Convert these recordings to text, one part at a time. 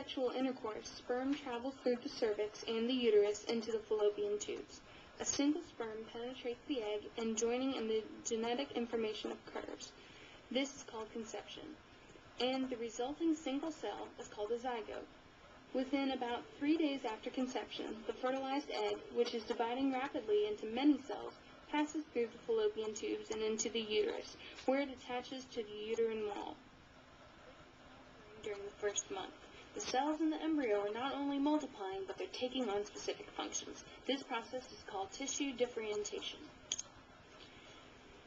sexual intercourse, sperm travels through the cervix and the uterus into the fallopian tubes. A single sperm penetrates the egg, and joining in the genetic information occurs. This is called conception, and the resulting single cell is called a zygote. Within about 3 days after conception, the fertilized egg, which is dividing rapidly into many cells, passes through the fallopian tubes and into the uterus, where it attaches to the uterine wall. During the first month, the cells in the embryo are not only multiplying, but they're taking on specific functions. This process is called tissue differentiation.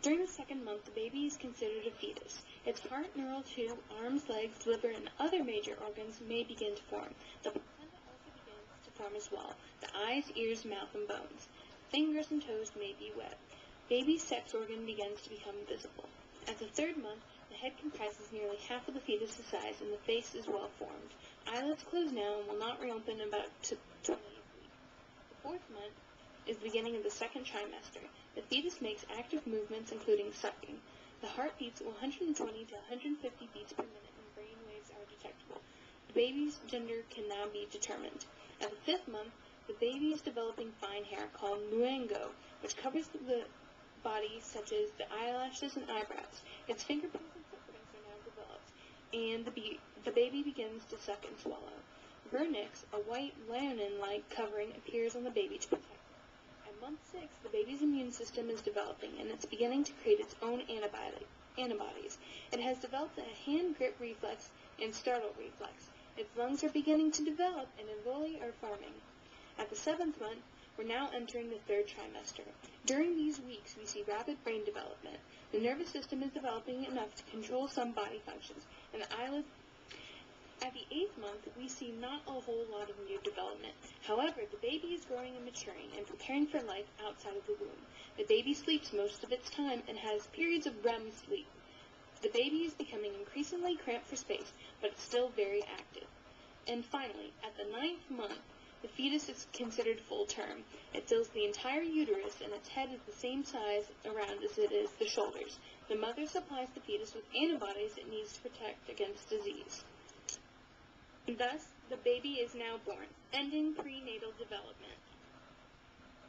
During the second month, the baby is considered a fetus. Its heart, neural tube, arms, legs, liver, and other major organs may begin to form. The placenta also begins to form as well. The eyes, ears, mouth, and bones. Fingers and toes may be wet. Baby's sex organ begins to become visible. At the third month, the head comprises nearly half of the fetus's size, and the face is well formed. Eyelids close now and will not reopen about 28 weeks. The fourth month is the beginning of the second trimester. The fetus makes active movements, including sucking. The heart beats 120 to 150 beats per minute, and brain waves are detectable. The baby's gender can now be determined. At the fifth month, the baby is developing fine hair called luengo, which covers the body, such as the eyelashes and eyebrows. Its fingerprints and footprints are now developed, and the baby begins to suck and swallow. Vernix, a white lanolin-like covering, appears on the baby to protect it. At month 6, the baby's immune system is developing, and it's beginning to create its own antibodies. It has developed a hand grip reflex and startle reflex. Its lungs are beginning to develop, and alveoli are forming. At the 7th month, we're now entering the third trimester. During these weeks, we see rapid brain development. The nervous system is developing enough to control some body functions, and the eyelids. At the 8th month, we see not a whole lot of new development. However, the baby is growing and maturing and preparing for life outside of the womb. The baby sleeps most of its time and has periods of REM sleep. The baby is becoming increasingly cramped for space, but it's still very active. And finally, at the 9th month, the fetus is considered full term. It fills the entire uterus, and its head is the same size around as it is the shoulders. The mother supplies the fetus with antibodies it needs to protect against disease. And thus, the baby is now born, ending prenatal development.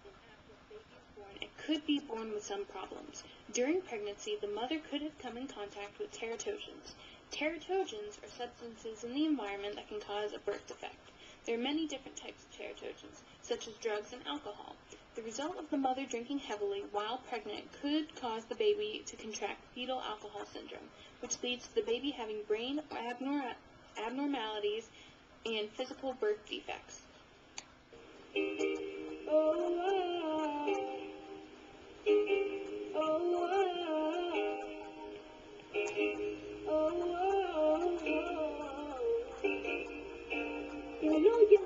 And after the baby is born, it could be born with some problems. During pregnancy, the mother could have come in contact with teratogens. Teratogens are substances in the environment that can cause a birth defect. There are many different types of teratogens, such as drugs and alcohol. The result of the mother drinking heavily while pregnant could cause the baby to contract fetal alcohol syndrome, which leads to the baby having brain abnormalities and physical birth defects. You know you